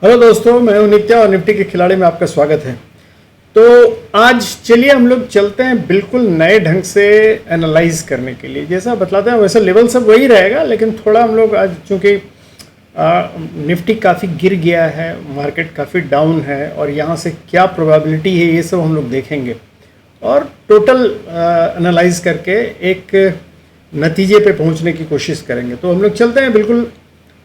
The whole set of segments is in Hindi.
हेलो दोस्तों, मैं हूं नित्या और निफ्टी के खिलाड़ी में आपका स्वागत है। तो आज चलिए हम लोग चलते हैं बिल्कुल नए ढंग से एनालाइज करने के लिए। जैसा बतलाते हैं वैसे लेवल सब वही रहेगा, लेकिन थोड़ा हम लोग आज चूँकि निफ्टी काफ़ी गिर गया है, मार्केट काफ़ी डाउन है और यहाँ से क्या प्रोबेबिलिटी है ये सब हम लोग देखेंगे और टोटल एनालाइज करके एक नतीजे पे पहुँचने की कोशिश करेंगे। तो हम लोग चलते हैं बिल्कुल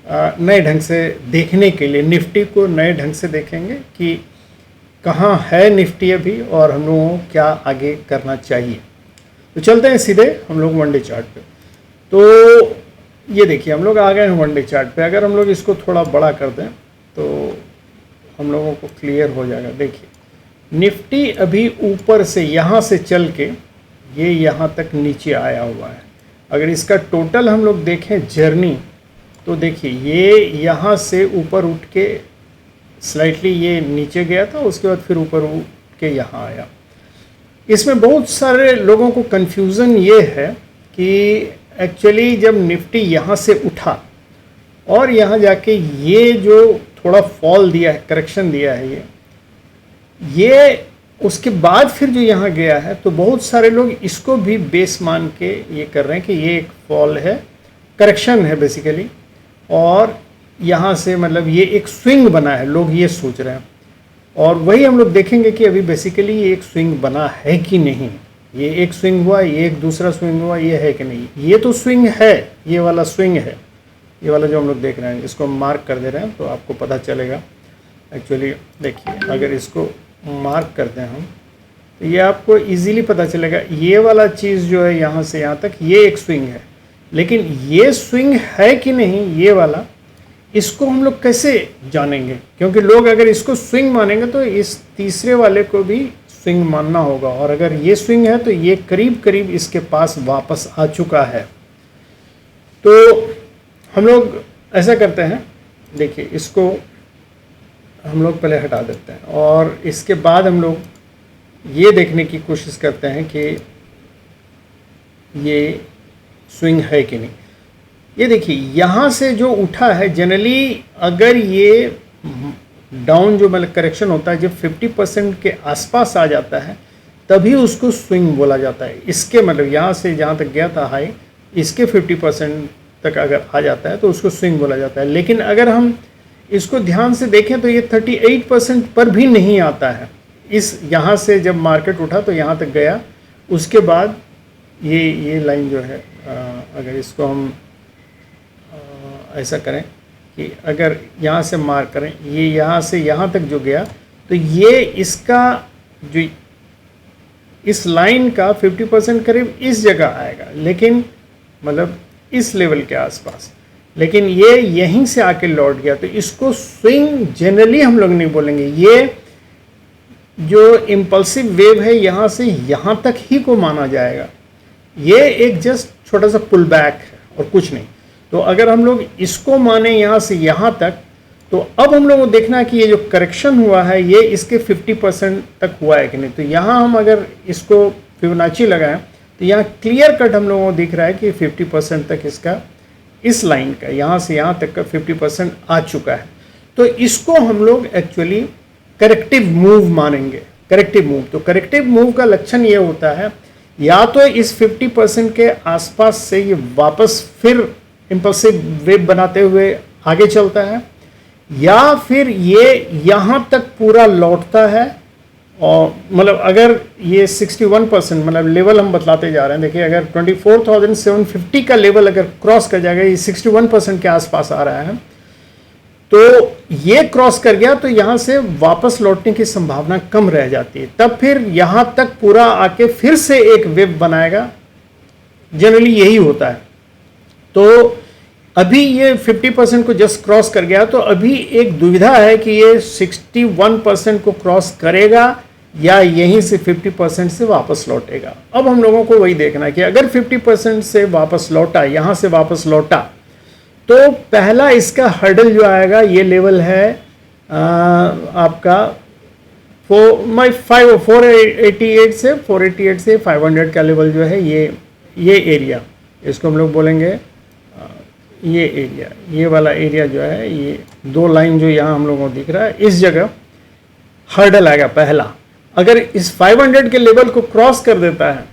नए ढंग से देखने के लिए, निफ्टी को नए ढंग से देखेंगे कि कहाँ है निफ्टी अभी और हम लोगों को क्या आगे करना चाहिए। तो चलते हैं सीधे हम लोग वन डे चार्ट पे। तो ये देखिए हम लोग आ गए हैं वन डे चार्ट पे। अगर हम लोग इसको थोड़ा बड़ा कर दें तो हम लोगों को क्लियर हो जाएगा। देखिए निफ्टी अभी ऊपर से यहाँ से चल के ये यहाँ तक नीचे आया हुआ है। अगर इसका टोटल हम लोग देखें जर्नी तो देखिए ये यहाँ से ऊपर उठ के स्लाइटली ये नीचे गया था, उसके बाद फिर ऊपर उठ के यहाँ आया। इसमें बहुत सारे लोगों को कन्फ्यूज़न ये है कि एक्चुअली जब निफ्टी यहाँ से उठा और यहाँ जाके ये जो थोड़ा फॉल दिया है, करेक्शन दिया है, ये उसके बाद फिर जो यहाँ गया है, तो बहुत सारे लोग इसको भी बेस मान के ये कर रहे हैं कि ये एक फॉल है, करेक्शन है बेसिकली, और यहाँ से मतलब ये एक स्विंग बना है, लोग ये सोच रहे हैं। और वही हम लोग देखेंगे कि अभी बेसिकली ये एक स्विंग बना है कि नहीं। ये एक स्विंग हुआ, ये एक दूसरा स्विंग हुआ, ये है कि नहीं। ये तो स्विंग है, ये वाला स्विंग है, ये वाला जो हम लोग देख रहे हैं, इसको मार्क कर दे रहे हैं तो आपको पता चलेगा। एक्चुअली देखिए अगर इसको मार्क करते हैं हम तो ये आपको इजीली पता चलेगा। ये वाला चीज़ जो है यहाँ से यहाँ तक ये एक स्विंग है, लेकिन ये स्विंग है कि नहीं ये वाला, इसको हम लोग कैसे जानेंगे? क्योंकि लोग अगर इसको स्विंग मानेंगे तो इस तीसरे वाले को भी स्विंग मानना होगा, और अगर ये स्विंग है तो ये करीब करीब इसके पास वापस आ चुका है। तो हम लोग ऐसा करते हैं, देखिए इसको हम लोग पहले हटा देते हैं और इसके बाद हम लोग ये देखने की कोशिश करते हैं कि ये स्विंग है कि नहीं। ये देखिए यहाँ से जो उठा है, जनरली अगर ये डाउन जो मतलब करेक्शन होता है जब 50% के आसपास आ जाता है तभी उसको स्विंग बोला जाता है। इसके मतलब यहाँ से जहाँ तक गया था हाई, इसके 50% तक अगर आ जाता है तो उसको स्विंग बोला जाता है। लेकिन अगर हम इसको ध्यान से देखें तो ये 38% पर भी नहीं आता है। इस यहाँ से जब मार्केट उठा तो यहाँ तक गया, उसके बाद ये लाइन जो है अगर इसको हम ऐसा करें कि अगर यहाँ से मार्क करें, ये यहाँ से यहाँ तक जो गया तो ये इसका जो इस लाइन का 50% करीब इस जगह आएगा, लेकिन मतलब इस लेवल के आसपास। लेकिन ये यहीं से आके लौट गया तो इसको स्विंग जनरली हम लोग नहीं बोलेंगे। ये जो इम्पल्सिव वेव है यहाँ से यहाँ तक ही को माना जाएगा। ये एक जस्ट छोटा सा पुल बैक है और कुछ नहीं। तो अगर हम लोग इसको माने यहाँ से यहाँ तक, तो अब हम लोग को देखना है कि ये जो करेक्शन हुआ है ये इसके 50% तक हुआ है कि नहीं। तो यहाँ हम अगर इसको फिबोनाची लगाएं तो यहाँ क्लियर कट हम लोगों को दिख रहा है कि 50% तक इसका, इस लाइन का यहाँ से यहाँ तक का 50% आ चुका है। तो इसको हम लोग एक्चुअली करेक्टिव मूव मानेंगे। करेक्टिव मूव, तो करेक्टिव मूव का लक्षण ये होता है या तो इस 50% के आसपास से ये वापस फिर इम्पल्सिव वेव बनाते हुए आगे चलता है, या फिर ये यहाँ तक पूरा लौटता है। और मतलब अगर ये 61% मतलब लेवल हम बतलाते जा रहे हैं, देखिए अगर 24,750 का लेवल अगर क्रॉस कर जाएगा, ये 61% के आसपास आ रहा है, तो ये क्रॉस कर गया तो यहाँ से वापस लौटने की संभावना कम रह जाती है। तब फिर यहाँ तक पूरा आके फिर से एक वेव बनाएगा, जनरली यही होता है। तो अभी ये 50% को जस्ट क्रॉस कर गया, तो अभी एक दुविधा है कि ये 61% को क्रॉस करेगा या यहीं से 50% से वापस लौटेगा। अब हम लोगों को वही देखना है कि अगर 50% से वापस लौटा, यहाँ से वापस लौटा, तो पहला इसका हर्डल जो आएगा ये लेवल है आपका 488 से 500 का लेवल जो है, ये एरिया, इसको हम लोग बोलेंगे ये एरिया, ये वाला एरिया जो है, ये दो लाइन जो यहाँ हम लोगों को दिख रहा है, इस जगह हर्डल आएगा पहला। अगर इस 500 के लेवल को क्रॉस कर देता है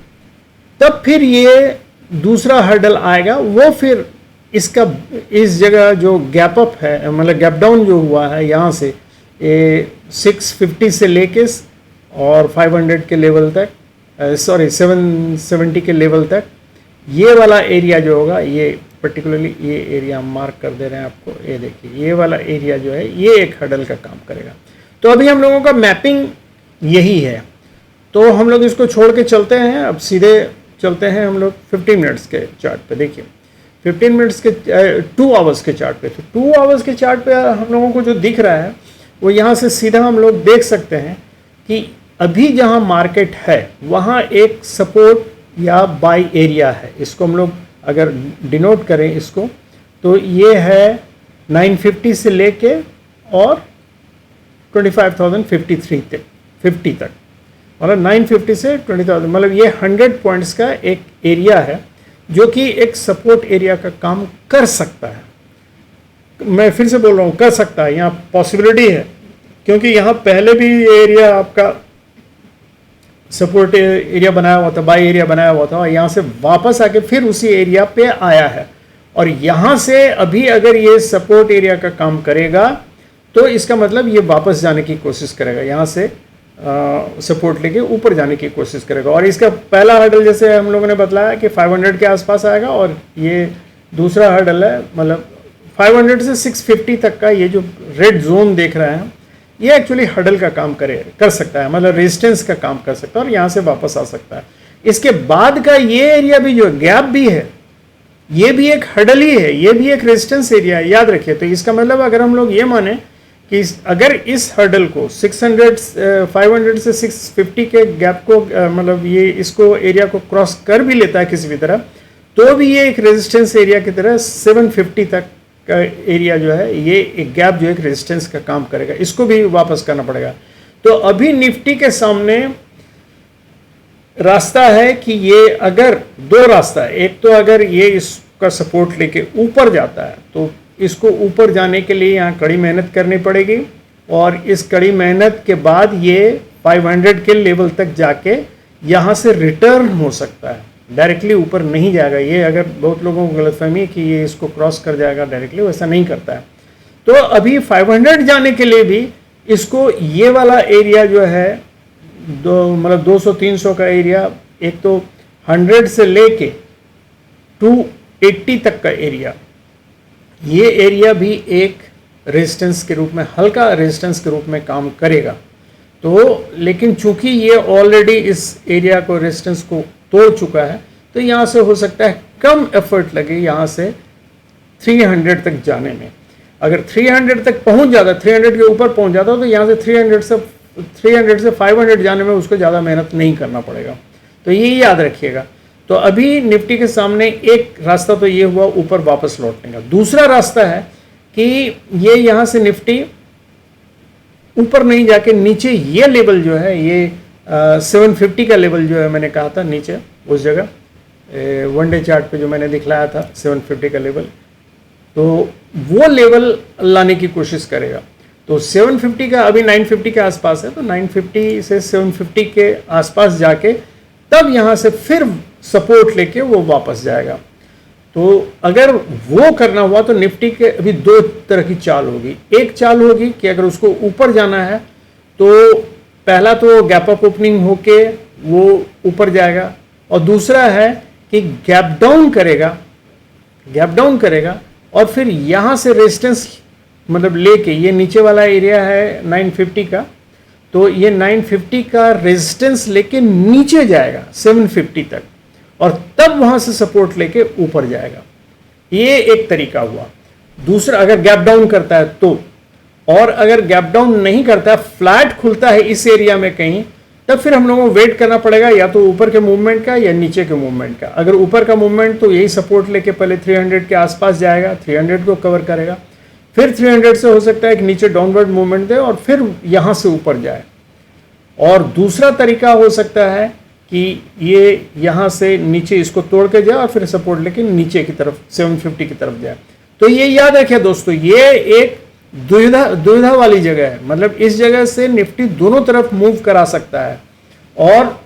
तब फिर ये दूसरा हर्डल आएगा, वो फिर इसका इस जगह जो गैप अप है, मतलब गैप डाउन जो हुआ है यहाँ से, ये 650 से लेके और 500 के लेवल तक, सॉरी 770 के लेवल तक, ये वाला एरिया जो होगा, ये पर्टिकुलरली ये एरिया हम मार्क कर दे रहे हैं आपको, ये देखिए ये वाला एरिया जो है ये एक हर्डल का काम करेगा। तो अभी हम लोगों का मैपिंग यही है, तो हम लोग इसको छोड़ के चलते हैं। अब सीधे चलते हैं हम लोग 15 मिनट्स के चार्ट पे। देखिए 15 मिनट्स के 2 आवर्स के चार्ट पे, तो 2 आवर्स के चार्ट पे हम लोगों को जो दिख रहा है वो यहाँ से सीधा हम लोग देख सकते हैं कि अभी जहाँ मार्केट है वहाँ एक सपोर्ट या बाई एरिया है। इसको हम लोग अगर डिनोट करें इसको, तो ये है 950 से लेके और 25,053 तक, 50 तक, मतलब 950 से 20,000, मतलब ये 100 पॉइंट्स का एक एरिया है जो कि एक सपोर्ट एरिया का काम कर सकता है। मैं फिर से बोल रहा हूँ, कर सकता है, यहाँ पॉसिबिलिटी है, क्योंकि यहाँ पहले भी ये एरिया आपका सपोर्ट एरिया बनाया हुआ था, बाई एरिया बनाया हुआ था, और यहाँ से वापस आके फिर उसी एरिया पे आया है। और यहाँ से अभी अगर ये सपोर्ट एरिया का काम करेगा तो इसका मतलब ये वापस जाने की कोशिश करेगा, यहाँ से सपोर्ट लेके ऊपर जाने की कोशिश करेगा। और इसका पहला हर्डल जैसे हम लोगों ने बताया कि 500 के आसपास आएगा, और ये दूसरा हर्डल है, मतलब 500 से 650 तक का ये जो रेड जोन देख रहे हैं, ये एक्चुअली हर्डल का काम कर सकता है, मतलब रेजिस्टेंस का काम कर सकता है, और यहाँ से वापस आ सकता है। इसके बाद का ये एरिया भी जो गैप भी है, ये भी एक हर्डल ही है, ये भी एक रेजिस्टेंस एरिया है, याद रखिए। तो इसका मतलब अगर हम लोग ये माने कि अगर इस हर्डल को 500 से 650 के गैप को, मतलब ये इसको एरिया को क्रॉस कर भी लेता है किसी भी तरह, तो भी ये एक रेजिस्टेंस एरिया की तरह 750 तक का एरिया जो है, ये एक गैप जो एक रेजिस्टेंस का काम करेगा, इसको भी वापस करना पड़ेगा। तो अभी निफ्टी के सामने रास्ता है कि ये अगर दो रास्ता है, एक तो अगर ये इसका सपोर्ट लेके ऊपर जाता है तो इसको ऊपर जाने के लिए यहाँ कड़ी मेहनत करनी पड़ेगी, और इस कड़ी मेहनत के बाद ये 500 के लेवल तक जाके यहाँ से रिटर्न हो सकता है, डायरेक्टली ऊपर नहीं जाएगा। ये अगर बहुत लोगों को गलतफहमी है कि ये इसको क्रॉस कर जाएगा डायरेक्टली, वैसा नहीं करता है। तो अभी 500 जाने के लिए भी इसको ये वाला एरिया जो है, मतलब 200-300 का एरिया, एक तो 100 से लेके 280 तक का एरिया, ये एरिया भी एक रेजिस्टेंस के रूप में, हल्का रेजिस्टेंस के रूप में काम करेगा। तो लेकिन चूंकि ये ऑलरेडी इस एरिया को, रेजिस्टेंस को तोड़ चुका है, तो यहाँ से हो सकता है कम एफर्ट लगे यहाँ से 300 तक जाने में। अगर 300 तक पहुँच जाता, 300 के ऊपर पहुँच जाता, तो यहाँ से 300 से 500 जाने में उसको ज़्यादा मेहनत नहीं करना पड़ेगा। तो ये याद रखिएगा। तो अभी निफ्टी के सामने एक रास्ता तो ये हुआ ऊपर वापस लौटने का। दूसरा रास्ता है कि ये यहाँ से निफ्टी ऊपर नहीं जाके नीचे ये लेवल जो है, ये 750 का लेवल जो है, मैंने कहा था नीचे उस जगह, वन डे चार्ट पे जो मैंने दिखलाया था 750 का लेवल, तो वो लेवल लाने की कोशिश करेगा। तो 750 का अभी 950 के आसपास है, तो 950 से 750 के आसपास जाके तब यहाँ से फिर सपोर्ट लेके वो वापस जाएगा। तो अगर वो करना हुआ तो निफ्टी के अभी दो तरह की चाल होगी। एक चाल होगी कि अगर उसको ऊपर जाना है तो पहला तो गैप अप ओपनिंग होके वो ऊपर जाएगा, और दूसरा है कि गैप डाउन करेगा और फिर यहाँ से रेजिस्टेंस मतलब लेके, ये नीचे वाला एरिया है 950 का, तो ये 950 का रेजिस्टेंस लेके नीचे जाएगा 750 तक, और तब वहाँ से सपोर्ट लेके ऊपर जाएगा। ये एक तरीका हुआ। दूसरा, अगर गैप डाउन करता है तो, और अगर गैप डाउन नहीं करता, फ्लैट खुलता है इस एरिया में कहीं, तब फिर हम लोगों को वेट करना पड़ेगा या तो ऊपर के मूवमेंट का या नीचे के मूवमेंट का। अगर ऊपर का मूवमेंट तो यही सपोर्ट लेके पहले 300 के आसपास जाएगा, 300 को कवर करेगा, फिर 300 से हो सकता है कि नीचे डाउनवर्ड मूवमेंट दे और फिर यहाँ से ऊपर जाए। और दूसरा तरीका हो सकता है कि ये यहाँ से नीचे इसको तोड़ के जाए और फिर सपोर्ट लेके नीचे की तरफ 750 की तरफ जाए। तो ये याद रखिए दोस्तों, ये एक दुविधा वाली जगह है, मतलब इस जगह से निफ्टी दोनों तरफ मूव करा सकता है। और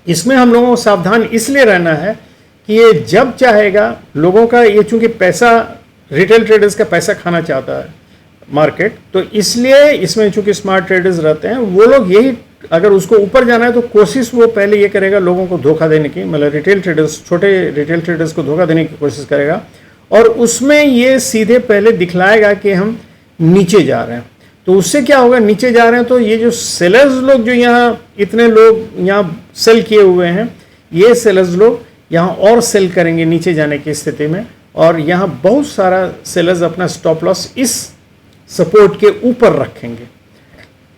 इसमें हम लोगों को सावधान इसलिए रहना है कि ये जब चाहेगा, लोगों का ये चूंकि पैसा, रिटेल ट्रेडर्स का पैसा खाना चाहता है मार्केट, तो इसलिए इसमें चूंकि स्मार्ट ट्रेडर्स रहते हैं, वो लोग यही, अगर उसको ऊपर जाना है तो कोशिश वो पहले ये करेगा लोगों को धोखा देने की, मतलब रिटेल ट्रेडर्स, छोटे रिटेल ट्रेडर्स को धोखा देने की कोशिश करेगा, और उसमें ये सीधे पहले दिखलाएगा कि हम नीचे जा रहे हैं। तो उससे क्या होगा, नीचे जा रहे हैं तो ये जो सेलर्स लोग, जो यहाँ इतने लोग यहाँ सेल किए हुए हैं, ये सेलर्स लोग यहाँ और सेल करेंगे नीचे जाने की स्थिति में, और यहाँ बहुत सारा सेलर्स अपना स्टॉप लॉस इस सपोर्ट के ऊपर रखेंगे।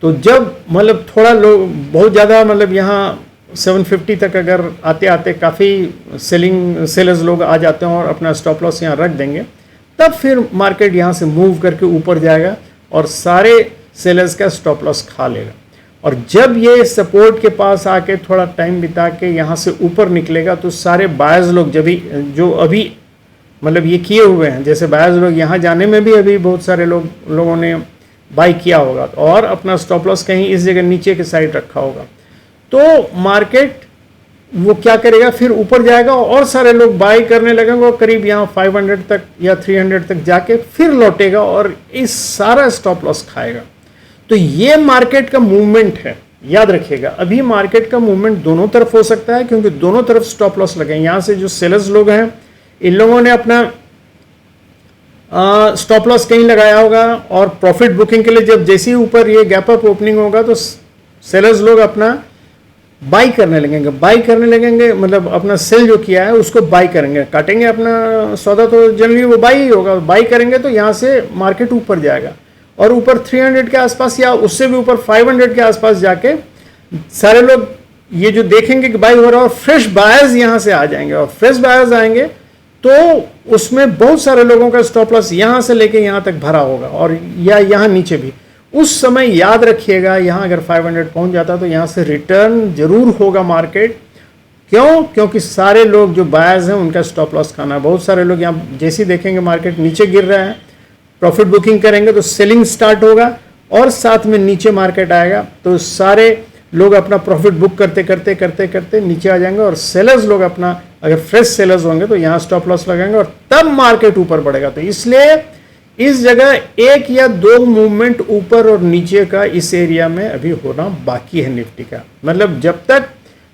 तो जब मतलब थोड़ा लोग बहुत ज़्यादा, मतलब यहाँ 750 तक अगर आते आते काफ़ी सेलर्स लोग आ जाते हैं और अपना स्टॉप लॉस यहाँ रख देंगे, तब फिर मार्केट यहाँ से मूव करके ऊपर जाएगा और सारे सेलर्स का स्टॉप लॉस खा लेगा। और जब ये सपोर्ट के पास आके थोड़ा टाइम बिता के यहाँ से ऊपर निकलेगा, तो सारे बायर्स लोग जो अभी मतलब ये किए हुए हैं, जैसे बायर्स लोग यहाँ जाने में भी अभी बहुत सारे लोगों ने बाई किया होगा और अपना स्टॉप लॉस कहीं इस जगह नीचे के साइड रखा होगा, तो मार्केट वो क्या करेगा, फिर ऊपर जाएगा और सारे लोग बाई करने लगेंगे और करीब यहाँ 500 तक या 300 तक जाके फिर लौटेगा और इस सारा स्टॉप लॉस खाएगा। तो ये मार्केट का मूवमेंट है, याद रखिएगा। अभी मार्केट का मूवमेंट दोनों तरफ हो सकता है, क्योंकि दोनों तरफ स्टॉप लॉस लगे। यहाँ से जो सेलर्स लोग हैं, इन लोगों ने अपना स्टॉप लॉस कहीं लगाया होगा, और प्रॉफिट बुकिंग के लिए जब जैसे ही ऊपर ये गैप अप ओपनिंग होगा तो सेलर्स लोग अपना बाई करने लगेंगे, मतलब अपना सेल जो किया है उसको बाई करेंगे, काटेंगे अपना सौदा, तो जनरली वो बाई ही होगा। बाई करेंगे तो यहाँ से मार्केट ऊपर जाएगा और ऊपर 300 के आसपास या उससे भी ऊपर 500 के आसपास जाके सारे लोग ये जो देखेंगे कि बाई हो रहा है, और फ्रेश बायर्स यहाँ से आ जाएंगे, और फ्रेश बायर्स आएंगे तो उसमें बहुत सारे लोगों का स्टॉप लॉस यहाँ से लेके यहाँ तक भरा होगा, और या यहाँ नीचे भी। उस समय याद रखिएगा, यहाँ अगर 500 पहुँच जाता तो यहाँ से रिटर्न जरूर होगा मार्केट। क्यों? क्योंकि सारे लोग जो बायर्स हैं उनका स्टॉप लॉस खाना है। बहुत सारे लोग यहाँ जैसे ही देखेंगे मार्केट नीचे गिर रहा है, प्रॉफिट बुकिंग करेंगे तो सेलिंग स्टार्ट होगा, और साथ में नीचे मार्केट आएगा तो सारे लोग अपना प्रॉफिट बुक करते नीचे आ जाएंगे, और सेलर्स लोग अपना, अगर फ्रेश सेलर्स होंगे तो यहाँ स्टॉप लॉस लगाएंगे और तब मार्केट ऊपर बढ़ेगा। तो इसलिए इस जगह एक या दो मूवमेंट ऊपर और नीचे का इस एरिया में अभी होना बाकी है निफ्टी का। मतलब जब तक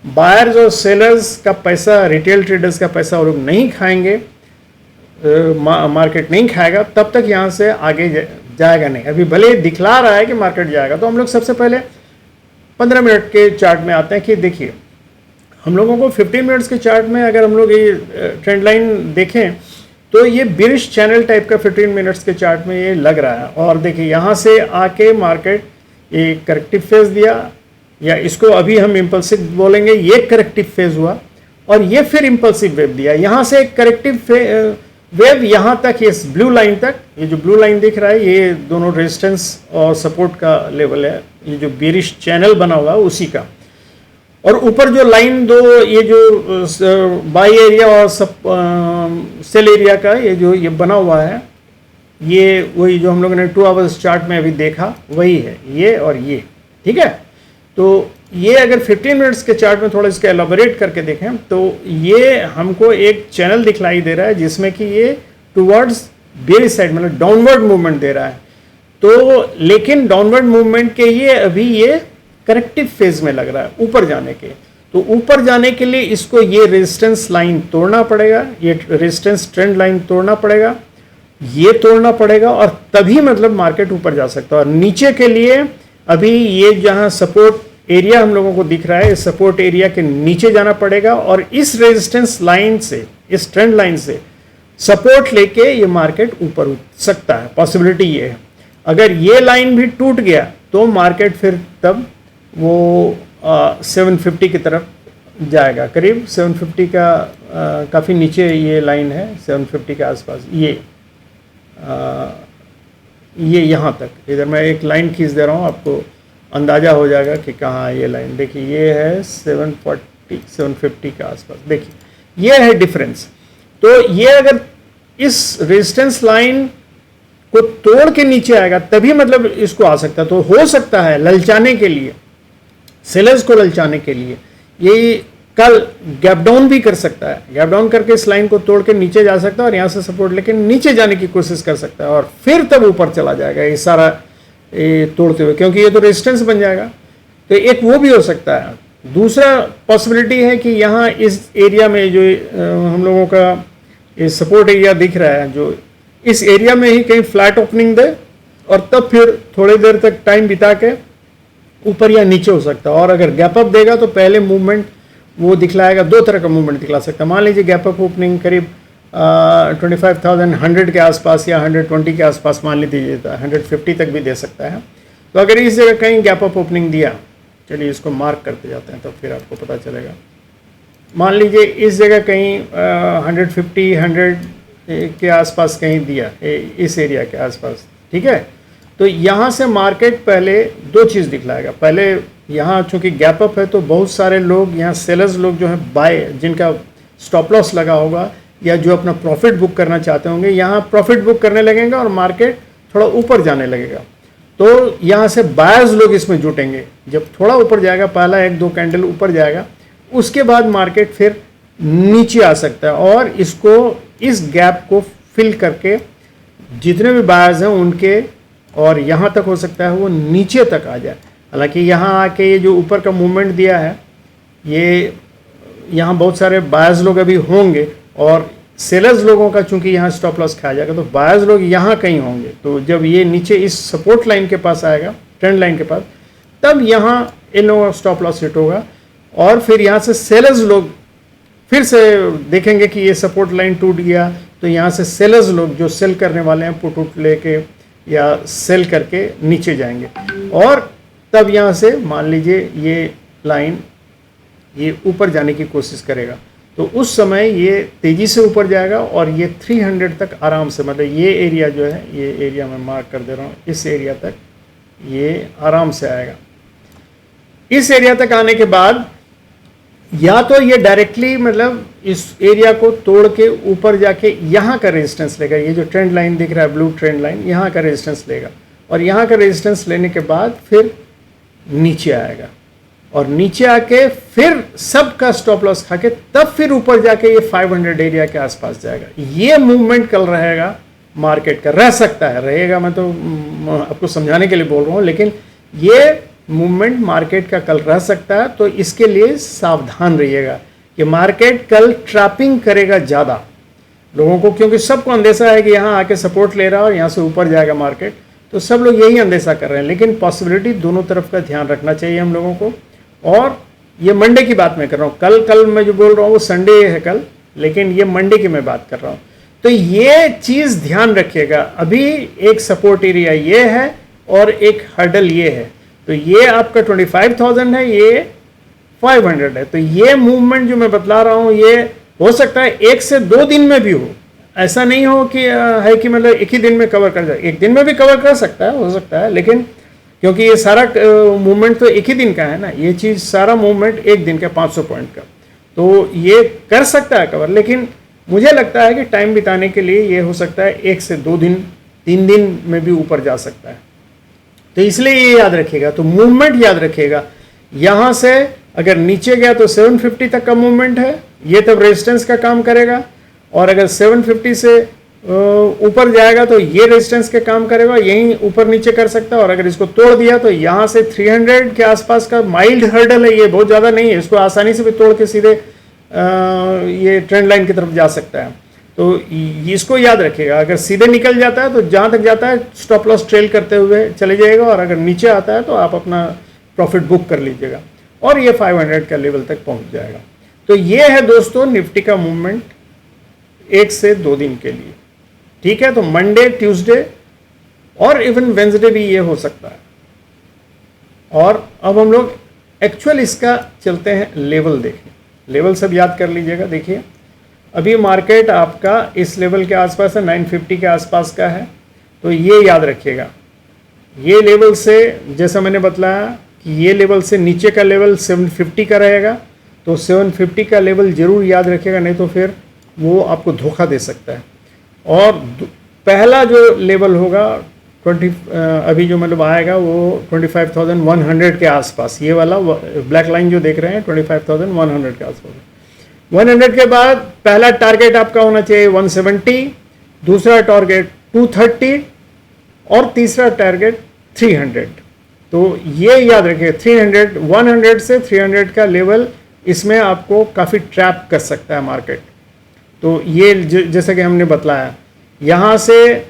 बायर्स और सेलर्स का पैसा, रिटेल ट्रेडर्स का पैसा वो लोग नहीं खाएंगे, मार्केट नहीं खाएगा, तब तक यहाँ से आगे जाएगा नहीं। अभी भले दिखला रहा है कि मार्केट जाएगा। तो हम लोग सबसे पहले 15 मिनट के चार्ट में आते हैं कि देखिए, हम लोगों को 15 मिनट्स के चार्ट में अगर हम लोग ये ट्रेंड लाइन देखें तो ये बिरिश चैनल टाइप का 15 मिनट्स के चार्ट में ये लग रहा है। और देखिए यहाँ से आके मार्केट ये करेक्टिव फेज दिया, या इसको अभी हम इम्पल्सिव बोलेंगे, ये करेक्टिव फेज हुआ और ये फिर इम्पल्सिव वेव दिया। यहाँ से एक करेक्टिव वेव यहाँ तक, ये ब्लू लाइन तक, ये जो ब्लू लाइन दिख रहा है ये दोनों रेजिस्टेंस और सपोर्ट का लेवल है, ये जो बिरिश चैनल बना हुआ है उसी का। और ऊपर जो लाइन दो, ये जो बाई एरिया और सेल एरिया का ये बना हुआ है, ये वही जो हम लोगों ने 2 आवर्स चार्ट में अभी देखा वही है, ये और ये, ठीक है। तो ये अगर 15 मिनट्स के चार्ट में थोड़ा इसका एलाबोरेट करके देखें तो ये हमको एक चैनल दिखलाई दे रहा है जिसमें कि ये टुवर्ड्स बेरिश साइड, मतलब डाउनवर्ड मूवमेंट दे रहा है। तो लेकिन डाउनवर्ड मूवमेंट के ये अभी ये करेक्टिव फेज में लग रहा है ऊपर जाने के। तो ऊपर जाने के लिए इसको ये रेजिस्टेंस लाइन तोड़ना पड़ेगा, ये रेजिस्टेंस ट्रेंड लाइन तोड़ना पड़ेगा, ये तोड़ना पड़ेगा, और तभी मतलब मार्केट ऊपर जा सकता है। और नीचे के लिए अभी ये जहाँ सपोर्ट एरिया हम लोगों को दिख रहा है, इस सपोर्ट एरिया के नीचे जाना पड़ेगा, और इस रेजिस्टेंस लाइन से, इस ट्रेंड लाइन से सपोर्ट लेके ये मार्केट ऊपर उठ सकता है। पॉसिबिलिटी ये है। अगर ये लाइन भी टूट गया तो मार्केट फिर तब वो 750 की तरफ जाएगा, करीब 750 का काफ़ी नीचे ये लाइन है, 750 के आसपास ये यहाँ तक। इधर मैं एक लाइन खींच दे रहा हूँ, आपको अंदाज़ा हो जाएगा कि कहाँ ये लाइन। देखिए ये है 740 750 के आसपास, देखिए ये है डिफरेंस। तो ये अगर इस रेजिस्टेंस लाइन को तोड़ के नीचे आएगा तभी मतलब इसको आ सकता है। तो हो सकता है ललचाने के लिए, सेलर्स को ललचाने के लिए ये कल गैप डाउन भी कर सकता है, गैप डाउन करके इस लाइन को तोड़ के नीचे जा सकता है और यहाँ से सपोर्ट लेके नीचे जाने की कोशिश कर सकता है और फिर तब ऊपर चला जाएगा ये सारा तोड़ते हुए, क्योंकि ये तो रेजिस्टेंस बन जाएगा। तो एक वो भी हो सकता है। दूसरा पॉसिबिलिटी है कि यहाँ इस एरिया में जो हम लोगों का सपोर्ट एरिया दिख रहा है, जो इस एरिया में ही कहीं फ्लैट ओपनिंग दे और तब फिर थोड़ी देर तक टाइम बिता के ऊपर या नीचे हो सकता है। और अगर गैप अप देगा तो पहले मूवमेंट वो दिखलाएगा, दो तरह का मूवमेंट दिखला सकता है। मान लीजिए गैप अप ओपनिंग करीब 25,100 के आसपास या 120 के आसपास मान लीजिए, 150 तक भी दे सकता है। तो अगर इस जगह कहीं गैप अप ओपनिंग दिया, चलिए इसको मार्क करते जाते हैं तो फिर आपको पता चलेगा। मान लीजिए इस जगह कहीं 150 100 के आसपास कहीं दिया, इस एरिया के आसपास, ठीक है। तो यहाँ से मार्केट पहले दो चीज़ दिखलाएगा। पहले यहाँ चूँकि गैप अप है तो बहुत सारे लोग यहाँ सेलर्स लोग जो हैं बाय, जिनका स्टॉप लॉस लगा होगा या जो अपना प्रॉफिट बुक करना चाहते होंगे, यहाँ प्रॉफिट बुक करने लगेंगे और मार्केट थोड़ा ऊपर जाने लगेगा। तो यहाँ से बायर्स लोग इसमें जुटेंगे। जब थोड़ा ऊपर जाएगा, पहला 1-2 कैंडल ऊपर जाएगा, उसके बाद मार्केट फिर नीचे आ सकता है और इसको, इस गैप को फिल करके जितने भी बायर्स हैं उनके, और यहाँ तक हो सकता है वो नीचे तक आ जाए। हालांकि यहाँ आके ये जो ऊपर का मूवमेंट दिया है, ये यहाँ बहुत सारे बायर्स लोग अभी होंगे और सेलर्स लोगों का चूंकि यहाँ स्टॉप लॉस खाया जाएगा तो बायर्स लोग यहाँ कहीं होंगे। तो जब ये नीचे इस सपोर्ट लाइन के पास आएगा, ट्रेंड लाइन के पास, तब यहाँ इन लोगों का स्टॉप लॉस हिट होगा और फिर यहाँ से सेलर्स लोग फिर से देखेंगे कि ये सपोर्ट लाइन टूट गया, तो यहाँ से सेलर्स लोग जो सेल करने वाले हैं पुट उट लेके या सेल करके नीचे जाएंगे और तब यहाँ से मान लीजिए ये लाइन ये ऊपर जाने की कोशिश करेगा। तो उस समय ये तेज़ी से ऊपर जाएगा और ये 300 तक आराम से, मतलब ये एरिया जो है, ये एरिया मैं मार्क कर दे रहा हूँ, इस एरिया तक ये आराम से आएगा। इस एरिया तक आने के बाद या तो ये डायरेक्टली मतलब इस एरिया को तोड़ के ऊपर जाके यहाँ का रेजिस्टेंस लेगा, ये जो ट्रेंड लाइन दिख रहा है ब्लू ट्रेंड लाइन, यहाँ का रेजिस्टेंस लेगा और यहाँ का रेजिस्टेंस लेने के बाद फिर नीचे आएगा और नीचे आके फिर सबका स्टॉप लॉस खा के तब फिर ऊपर जाके ये 500 एरिया के आसपास जाएगा। ये मूवमेंट कल रहेगा मार्केट का, रह सकता है, रहेगा, मैं तो आपको समझाने के लिए बोल रहा हूँ, लेकिन ये मूवमेंट मार्केट का कल रह सकता है। तो इसके लिए सावधान रहिएगा कि मार्केट कल ट्रैपिंग करेगा ज़्यादा लोगों को, क्योंकि सबको अंदेशा है कि यहाँ आके सपोर्ट ले रहा है और यहाँ से ऊपर जाएगा मार्केट, तो सब लोग यही अंदेशा कर रहे हैं। लेकिन पॉसिबिलिटी दोनों तरफ का ध्यान रखना चाहिए हम लोगों को। और ये मंडे की बात मैं कर रहा हूँ, कल मैं जो बोल रहा हूँ वो संडे है कल, लेकिन ये मंडे की मैं बात कर रहा हूँ। तो ये चीज़ ध्यान रखिएगा, अभी एक सपोर्ट एरिया ये है और एक हर्डल ये है। तो ये आपका 25,000 है, ये 500 है। तो ये मूवमेंट जो मैं बतला रहा हूँ ये हो सकता है 1 से 2 दिन में भी हो, ऐसा नहीं हो कि है कि मतलब एक ही दिन में कवर कर जाए। एक दिन में भी कवर कर सकता है, हो सकता है, लेकिन क्योंकि ये सारा मूवमेंट तो एक ही दिन का है ना, ये चीज़ सारा मूवमेंट एक दिन का 500 पॉइंट का, तो ये कर सकता है कवर। लेकिन मुझे लगता है कि टाइम बिताने के लिए ये हो सकता है 1 से 2 दिन 3 दिन में भी ऊपर जा सकता है। तो इसलिए ये याद रखिएगा, तो मूवमेंट याद रखिएगा। यहाँ से अगर नीचे गया तो 750 तक का मूवमेंट है, ये तब रेजिस्टेंस का काम करेगा, और अगर 750 से ऊपर जाएगा तो ये रेजिस्टेंस के काम करेगा, यहीं ऊपर नीचे कर सकता है। और अगर इसको तोड़ दिया तो यहाँ से 300 के आसपास का माइल्ड हर्डल है, ये बहुत ज़्यादा नहीं है, इसको आसानी से भी तोड़ के सीधे ये ट्रेंड लाइन की तरफ जा सकता है। तो इसको याद रखिएगा, अगर सीधे निकल जाता है तो जहाँ तक जाता है स्टॉप लॉस ट्रेल करते हुए चले जाएगा, और अगर नीचे आता है तो आप अपना प्रॉफिट बुक कर लीजिएगा और ये 500 का लेवल तक पहुँच जाएगा। तो ये है दोस्तों निफ्टी का मूवमेंट 1 से 2 दिन के लिए, ठीक है। तो मंडे, ट्यूसडे और इवन वेंसडे भी ये हो सकता है। और अब हम लोग एक्चुअल इसका चलते हैं लेवल देखें, लेवल सब याद कर लीजिएगा। देखिए अभी मार्केट आपका इस लेवल के आसपास है, 950 के आसपास का है। तो ये याद रखिएगा, ये लेवल से, जैसा मैंने बतलाया कि ये लेवल से नीचे का लेवल 750 का रहेगा, तो 750 का लेवल ज़रूर याद रखिएगा, नहीं तो फिर वो आपको धोखा दे सकता है। और पहला जो लेवल होगा 20 अभी जो मतलब आएगा वो 25,100 के आसपास, ये वाला ब्लैक लाइन जो देख रहे हैं 25,100 के आसपास। 100 के बाद पहला टारगेट आपका होना चाहिए 170, दूसरा टारगेट 230 और तीसरा टारगेट 300। तो ये याद रखिए 300, 100 से 300 का लेवल, इसमें आपको काफ़ी ट्रैप कर सकता है मार्केट। तो ये जैसा कि हमने बतलाया, यहाँ से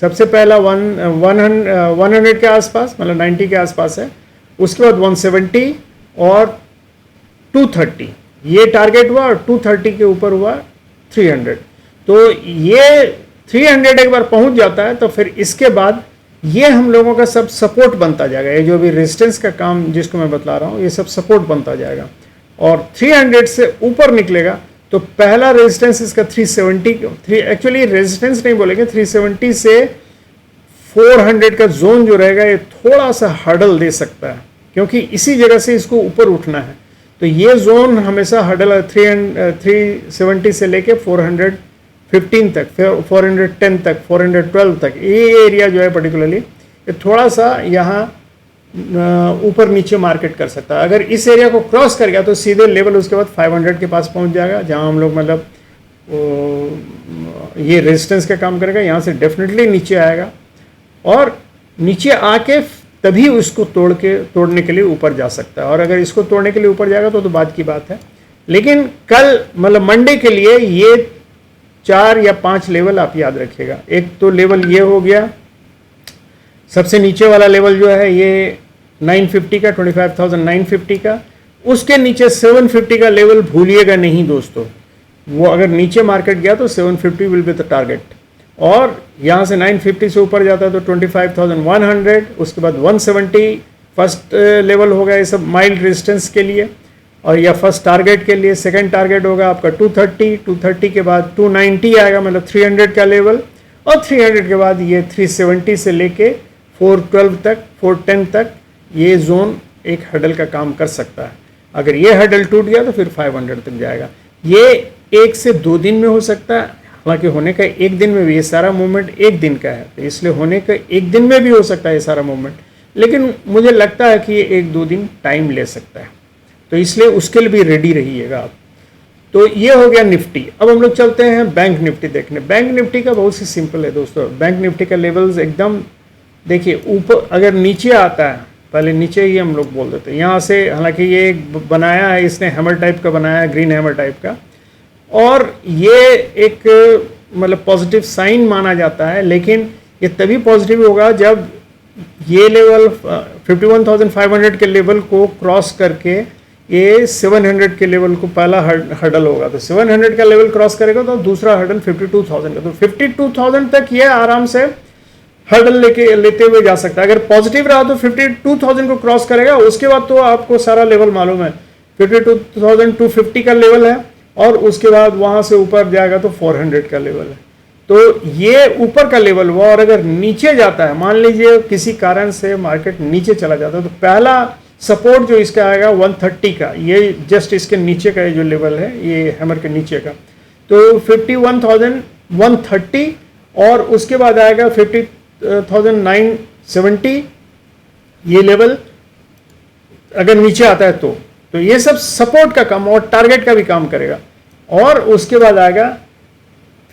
सबसे पहला 100 के आसपास, मतलब 90 के आसपास है, उसके बाद 170 और 230 ये टारगेट हुआ, और 230 के ऊपर हुआ 300। तो ये 300 एक बार पहुंच जाता है तो फिर इसके बाद ये हम लोगों का सब सपोर्ट बनता जाएगा। ये जो भी रेजिस्टेंस का काम जिसको मैं बतला रहा हूँ, ये सब सपोर्ट बनता जाएगा। और 300 से ऊपर निकलेगा तो पहला रेजिस्टेंस इसका 370, एक्चुअली रेजिस्टेंस नहीं बोलेंगे, 370 से 400 का जोन जो रहेगा ये थोड़ा सा हर्डल दे सकता है, क्योंकि इसी जगह से इसको ऊपर उठना है। तो ये जोन हमेशा हर्डल 370 से लेके 415 तक, 410 तक, 412 तक, ये एरिया जो है पर्टिकुलरली ये थोड़ा सा यहाँ ऊपर नीचे मार्केट कर सकता है। अगर इस एरिया को क्रॉस कर गया तो सीधे लेवल उसके बाद 500 के पास पहुंच जाएगा, जहां हम लोग मतलब ये रेजिस्टेंस का काम करेगा। यहाँ से डेफिनेटली नीचे आएगा और नीचे आके तभी उसको तोड़ने के लिए ऊपर जा सकता है। और अगर इसको तोड़ने के लिए ऊपर जाएगा तो बात की बात है। लेकिन कल मतलब मंडे के लिए ये 4 या 5 लेवल आप याद रखिएगा। एक तो लेवल ये हो गया, सबसे नीचे वाला लेवल जो है ये 950 का, 25,950 का। उसके नीचे 750 का लेवल भूलिएगा नहीं दोस्तों, वो अगर नीचे मार्केट गया तो 750 विल बी द टारगेट। और यहाँ से 950 से ऊपर जाता है तो 25,100, उसके बाद 170 फर्स्ट लेवल होगा, ये सब माइल्ड रेजिस्टेंस के लिए और या फर्स्ट टारगेट के लिए। सेकंड टारगेट होगा आपका 230 के बाद 290 आएगा, मतलब 300 का लेवल। और 300 के बाद ये 370 से लेके 412 तक, 410 तक ये जोन एक हडल का काम कर सकता है। अगर ये हडल टूट गया तो फिर 500 तक जाएगा। ये 1 से 2 दिन में हो सकता है, हालांकि होने का 1 दिन में भी, ये सारा मूवमेंट 1 दिन का है तो इसलिए होने का 1 दिन में भी हो सकता है ये सारा मूवमेंट। लेकिन मुझे लगता है कि ये 1-2 दिन टाइम ले सकता है, तो इसलिए उसके लिए भी रेडी रहिएगा आप। तो ये हो गया निफ्टी। अब हम लोग चलते हैं बैंक निफ्टी देखने। बैंक निफ्टी का बहुत सी सिंपल है दोस्तों। बैंक निफ्टी का लेवल्स एकदम देखिए, ऊपर अगर नीचे आता है, पहले नीचे ही हम लोग बोल देते हैं यहाँ से। हालांकि ये बनाया है इसने, हैमर टाइप का बनाया है, ग्रीन हैमर टाइप का, और ये एक मतलब पॉजिटिव साइन माना जाता है। लेकिन ये तभी पॉजिटिव होगा जब ये लेवल 51,500 के लेवल को क्रॉस करके ये 700 के लेवल को पहला हर्डल होगा। तो 700 का लेवल क्रॉस करेगा तो दूसरा हर्डल 52,000 का, तो 52,000 तक ये आराम से हर्डल लेते हुए जा सकता है। अगर पॉजिटिव रहा तो 52,000 को क्रॉस करेगा। उसके बाद तो आपको सारा लेवल मालूम है, 52,250 का लेवल है और उसके बाद वहां से ऊपर जाएगा तो 400 का लेवल है। तो ये ऊपर का लेवल हुआ। और अगर नीचे जाता है, मान लीजिए किसी कारण से मार्केट नीचे चला जाता है, तो पहला सपोर्ट जो इसका आएगा 130 का, ये जस्ट इसके नीचे का जो लेवल है, ये हैमर के नीचे का, तो 51,130। और उसके बाद आएगा 50,970 ये लेवल अगर नीचे आता है तो ये सब सपोर्ट का काम और टारगेट का भी काम करेगा। और उसके बाद आएगा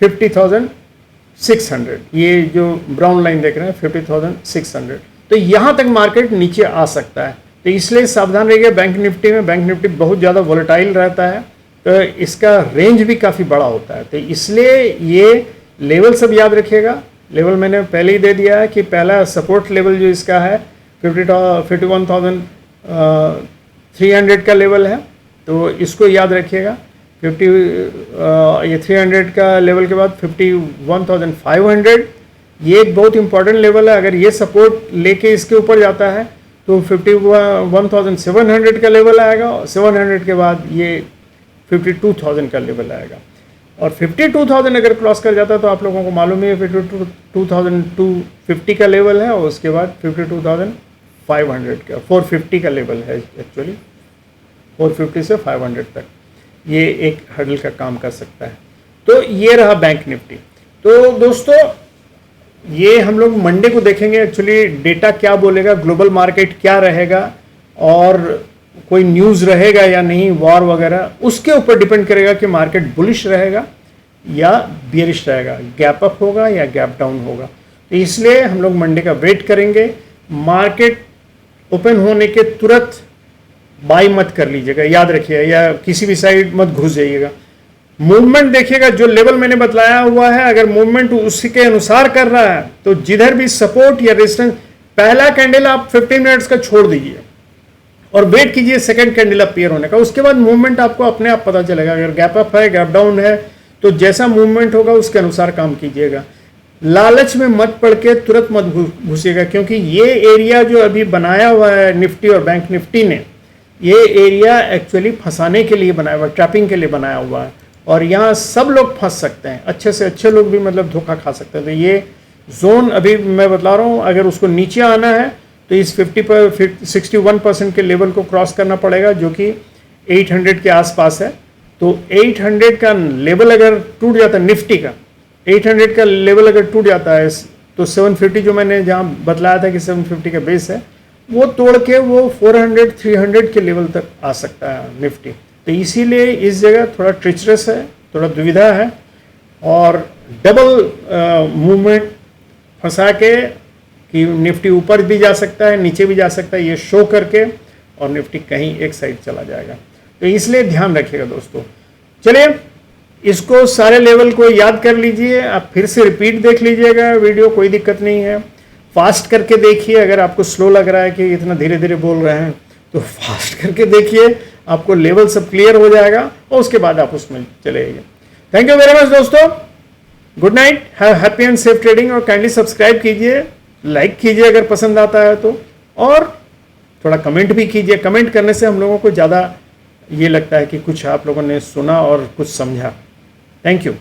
50,600, ये जो ब्राउन लाइन देख रहे हैं 50,600। तो यहां तक मार्केट नीचे आ सकता है। तो इसलिए सावधान रहिए बैंक निफ्टी में। बैंक निफ्टी बहुत ज़्यादा वोलेटाइल रहता है, तो इसका रेंज भी काफ़ी बड़ा होता है। तो इसलिए ये लेवल सब याद रखिएगा। लेवल मैंने पहले ही दे दिया है कि पहला सपोर्ट लेवल जो इसका है 51,300 का लेवल है, तो इसको याद रखिएगा। ये 300 का लेवल के बाद 51,500 ये एक बहुत इंपॉर्टेंट लेवल है। अगर ये सपोर्ट लेके इसके ऊपर जाता है तो 51,700 का लेवल आएगा, और 700 के बाद ये 52,000 का लेवल आएगा। और 52,000 अगर क्रॉस कर जाता है तो आप लोगों को मालूम है 52,250 का लेवल है, और उसके बाद 52,500 का 450 का लेवल है। एक्चुअली 450 से 500 तक ये एक हर्डल का काम कर सकता है। तो ये रहा बैंक निफ्टी। तो दोस्तों ये हम लोग मंडे को देखेंगे एक्चुअली डेटा क्या बोलेगा, ग्लोबल मार्केट क्या रहेगा और कोई न्यूज़ रहेगा या नहीं, वॉर वगैरह, उसके ऊपर डिपेंड करेगा कि मार्केट बुलिश रहेगा या बियरिश रहेगा, गैप अप होगा या गैप डाउन होगा। तो इसलिए हम लोग मंडे का वेट करेंगे। मार्केट ओपन होने के तुरंत बाई मत कर लीजिएगा, याद रखिएगा, या किसी भी साइड मत घुस जाइएगा। मूवमेंट देखिएगा, जो लेवल मैंने बतलाया हुआ है, अगर मूवमेंट उसी के अनुसार कर रहा है तो जिधर भी सपोर्ट या रेजिस्टेंस, पहला कैंडल आप 15 मिनट्स का छोड़ दीजिए और वेट कीजिए सेकंड कैंडल अपीयर होने का। उसके बाद मूवमेंट आपको अपने आप पता चलेगा। अगर गैप अप है, गैप डाउन है, तो जैसा मूवमेंट होगा उसके अनुसार काम कीजिएगा। लालच में मत पड़ के तुरंत मत घुसिएगा, क्योंकि ये एरिया जो अभी बनाया हुआ है निफ्टी और बैंक निफ्टी ने, ये एरिया एक्चुअली फंसाने के लिए बनाया हुआ है, ट्रैपिंग के लिए बनाया हुआ है, और यहाँ सब लोग फंस सकते हैं, अच्छे से अच्छे लोग भी मतलब धोखा खा सकते हैं। तो ये जोन अभी मैं बता रहा हूँ, अगर उसको नीचे आना है तो इस 61% के लेवल को क्रॉस करना पड़ेगा, जो कि 800 के आसपास है। तो 800 का लेवल अगर टूट जाता है, निफ्टी का 800 का लेवल अगर टूट जाता है, तो 750 जो मैंने जहाँ बतलाया था कि 750 का बेस है, वो तोड़ के वो 400-300 के लेवल तक आ सकता है निफ्टी। तो इसीलिए इस जगह थोड़ा ट्रिचरस है, थोड़ा दुविधा है, और डबल मूवमेंट फंसा के कि निफ्टी ऊपर भी जा सकता है, नीचे भी जा सकता है, ये शो करके, और निफ्टी कहीं एक साइड चला जाएगा। तो इसलिए ध्यान रखिएगा दोस्तों। चलिए, इसको सारे लेवल को याद कर लीजिए, आप फिर से रिपीट देख लीजिएगा वीडियो, कोई दिक्कत नहीं है। फास्ट करके देखिए, अगर आपको स्लो लग रहा है कि इतना धीरे धीरे बोल रहे हैं तो फास्ट करके देखिए, आपको लेवल सब क्लियर हो जाएगा और उसके बाद आप उसमें चले जाइए। थैंक यू वेरी मच दोस्तों, good night, have happy and safe trading, और काइंडली सब्सक्राइब कीजिए, लाइक कीजिए अगर पसंद आता है तो, और थोड़ा कमेंट भी कीजिए। कमेंट करने से हम लोगों को ज़्यादा ये लगता है कि कुछ आप लोगों ने सुना और कुछ समझा। Thank you.